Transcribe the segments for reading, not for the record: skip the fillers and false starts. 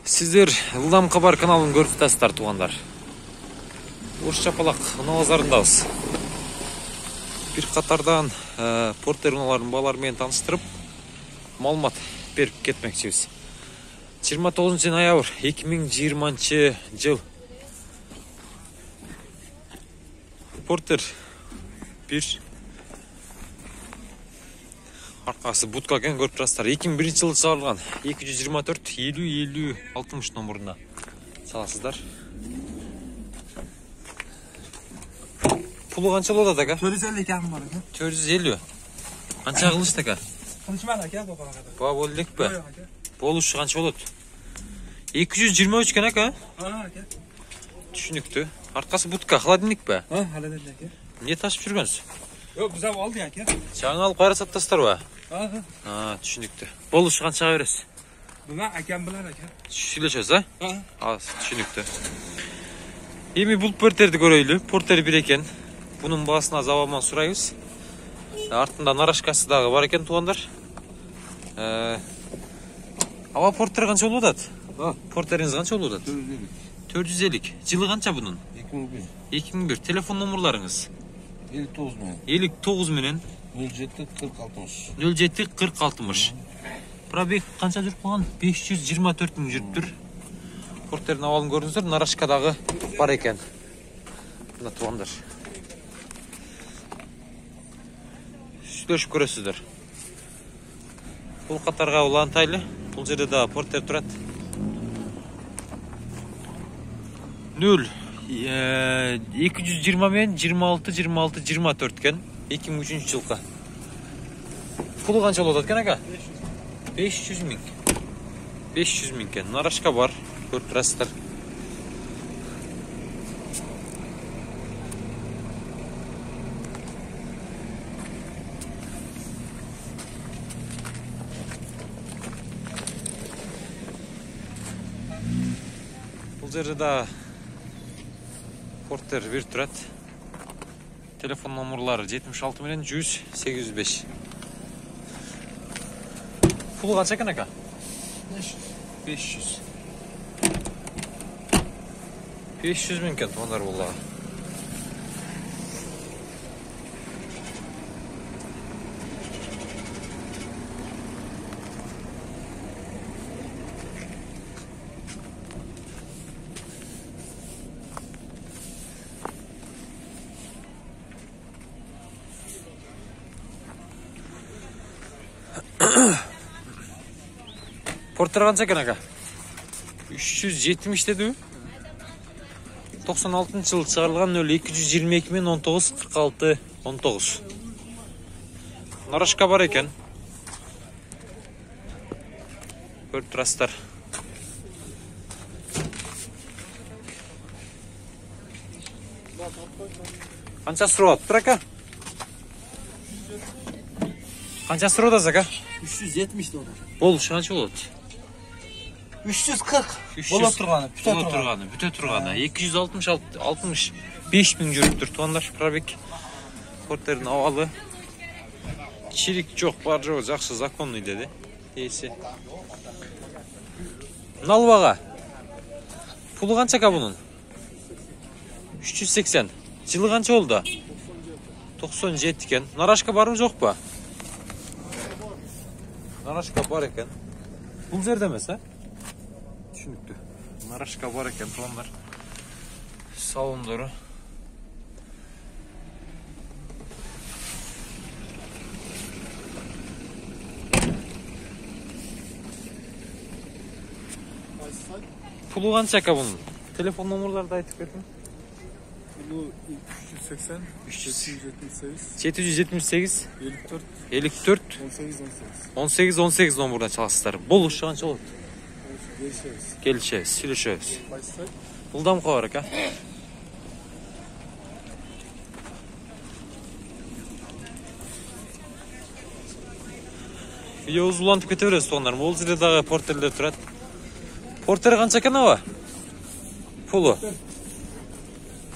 Сіздер Ылдам Кабар каналын көріп жатасыздар, туғандар. Ош Чапалақ базарындабыз. Bir қатардан портер уналарын баларымен таныстырып, малымат беріп кетмекчибиз. 29 ноябрь 2020 жыл. Портер bir арқасы будка екен, көріп тұрасыздар. 2001 жылы шығарылған 224 50 60 номерына саласыздар. Пулы қанша болады ака? 450 кәм бар екен. 450. Қанша қылышты ака? Қылыш бар ака, боқаға. Ба болдық па? Болушы қанша болады? 223 екен ака? Ака. Түшінікті. Арқасы будка, холодильник па? Холодильник ака. Не ташып жүргенсіз? Yok, biz aldık aка. Жаңа алып қайра саттастар ба? Түшінікті. Болушы қаншаға бересіз? Бұна әкем білер ака. Сөйлешесіз, түшінікті. Еми бұл портерді көрөйлі. Портер бір екен. Бұның бағасына заваман сұрайыз. Артында нарашкасы дағы бар екен, туғандар. Ава портер қанша олудат? Портеріңіз қанша олудат? 450. Жылы қанша бұның? 2001. Телефон номерларыңыз? 59 менен 07-40-60. Пробег қанша жүріп қалған? 524 мың жүріп тұр. Портердің авалын көріңіздер, нарашкадағы бар екен. Мына туғандар. Сөйлешіп көресіздер. Бұл қатарға ұлан тайлы. Бұл жерде да портер тұрады. 0 220 мен 26-24 кен 2003 жылға. Пулы қанша болады кен ака? 500 мың. 500 мың кен. Нарашка бар. Көріп тұрасыздар. Бұл жерде да портер бір тұрады. Телефон номерлары 76 менен 100 805. Пулы қанша екен ака? 500. 500 мың екен туғандар болға. Портер қанша екен ака? 370 деді. 96 жылы шығарылған 0222 мен 19-46-19. Нарашка бар екен. Көріп тұрасыздар. Қанша сұрауат тұр ака? Қанша сұрауат ака? 370 доллар. Бол, қанша болады? 340. Бола тұрғаны, бүте тұрғаны. 265 мың жүріп тұр туғандар. Пробег портердің авалы. Чирик жоқ, бар жоқ, жақсы законный деді. Дейсі. Налваға. Пулы қанша ка бұның? 380. Жылы қанша олды? 97 кен. Нарашка барым жоқ па? Нарашка бар екен. Бұл жерде емес, Түшінікті. Нарашка бар екен, туғандар. Салондары. Пулы қанша ка бұның? Телефон номерларды айтып бердім. Пулы 380, 778, 54, 18 номерден çalasыздар. Бұл ұшы қанша болады? Келішеміз, сөйлешеміз. Ылдам Кабар ака. Видеоңыз улантып кете бересіз туғандар. Ол жерде дағы портерлер тұрады. Портер қанша екен ава? Пулы.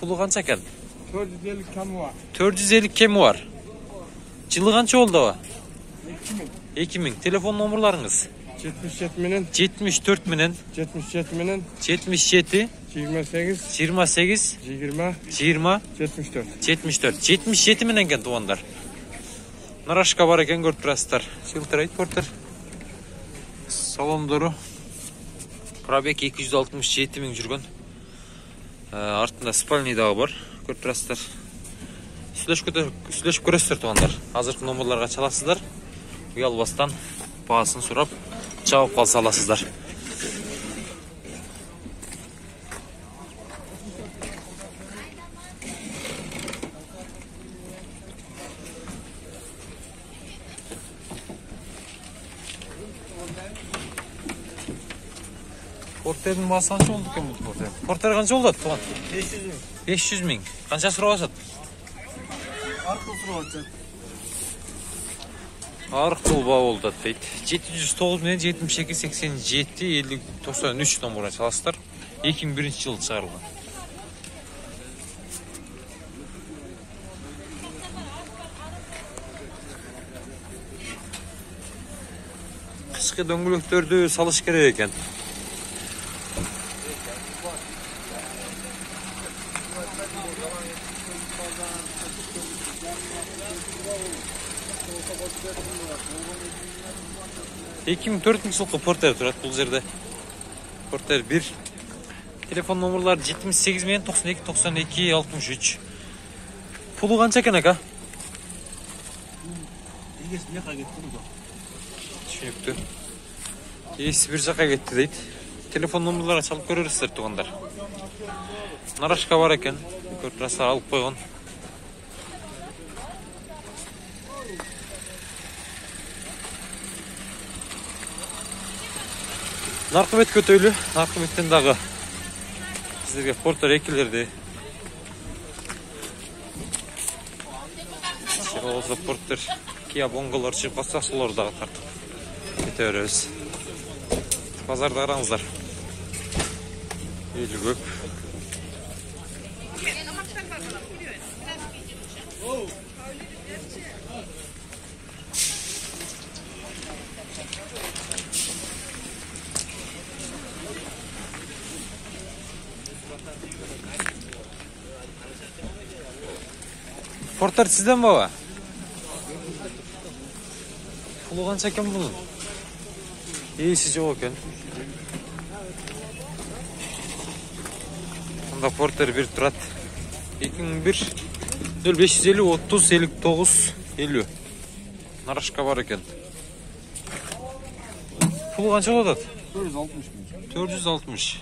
Пулы қанша екен? 450 kemi var. 450 kemi var. Жылы қанша oldu ава? 2000. 2000. Telefon номерларыңыз? 77 minin, 74 менен 77 minin, 77 28, 28 20, 20 74. 74 77 менен экен туугандар. Нарашка бар экен, көрүп турасыздар. Шилтерейт портер. Салондору пробег 267 миң жүргөн. Артында спальный дагы бар. Көрүп турасыздар. Сүйлөшүп көрөсүздөр туугандар. Азыркы номерларга чаласыздар. Уялбастан баасын сурап чабып калса аласыздар. Портердин баасы канча болду экен бул портер? Портер канча болот тууган? 500 ming. 500 миң. Канча сурап атат? Arka sırası. Аркыл баа болду дейт. 709 менен 72 87 50 93 номерге чаласыздар. 2001-жылы чыгарылган. Кышкы дөңгөлөктөрдү салыш керек экен. Эки миң төртүнчү жылкы портер турат бул жерде. Портер 1. Телефон номерлары 78 менен 92 92 63. Пулу канча экен ака? Түшүнүктүү. Ээси бир жака кетти дейт. Телефон номерларга чалып көрөрсүздөр туугандар. Нарашка бар экен. Көрүп турасыздар, алып койгон. Наркы бет көтөйлү. Наркы беттен дагы сиздерге портер экилерди. Болсо портер Kia Bongo'lar чыгып калса, солор дагы тартып кете беребиз. Базарда караңыздар. Эл көп. Портер сизден баба? Пулу канча экен бунун? Ээси жок экен. Мында портер 1 турат. 2001 0550 30 59 50. Нарашка бар экен. Пулу канча болот? 460 ming. 460.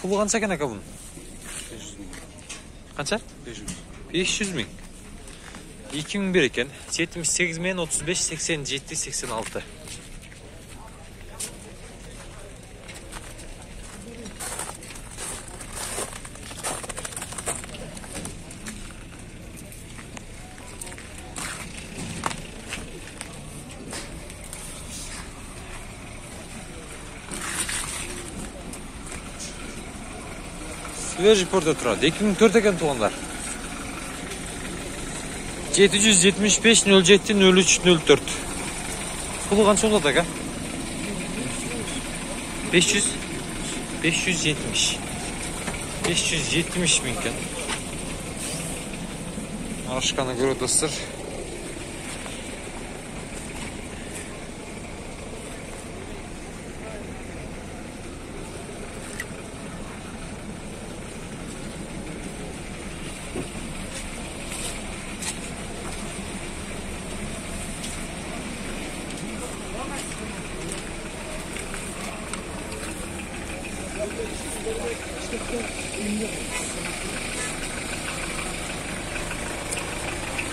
Пулу канча экен ака бунун? 500 ming. Канча? 500. 500 миң. 2001 экен. 78 менен 35 87 86. Свежий портер турат. 2004 экен туугандар. 775 07 03 04. Пулу канча болот ака? 500 570. 570 миң экен. Нарашканы көрүп атасыздар.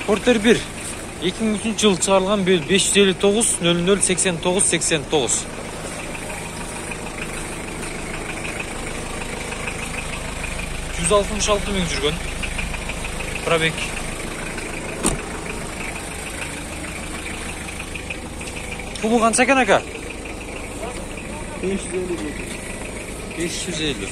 Портер 1. 2003 жылы чыгарылган 559 00 89 89. $166 миң жүргөн. Пробег. Пулу канча экен ака? 550. 550.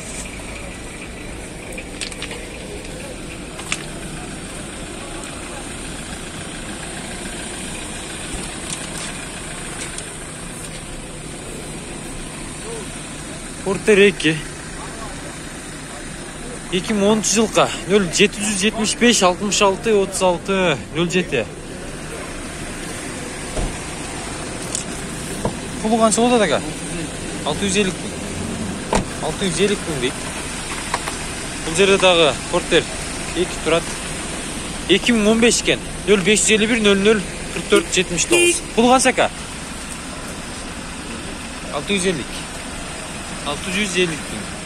Porter 2. 2010 жылға 0775 66 36 07. Pulu qancha bo'ladi aka? 650 ming. 650 ming deydi. Бұл жерде дағы Porter 2 тұрады. 2015 екен. 0551 00 44 79. Pulu qancha aka? 650. 650 ming.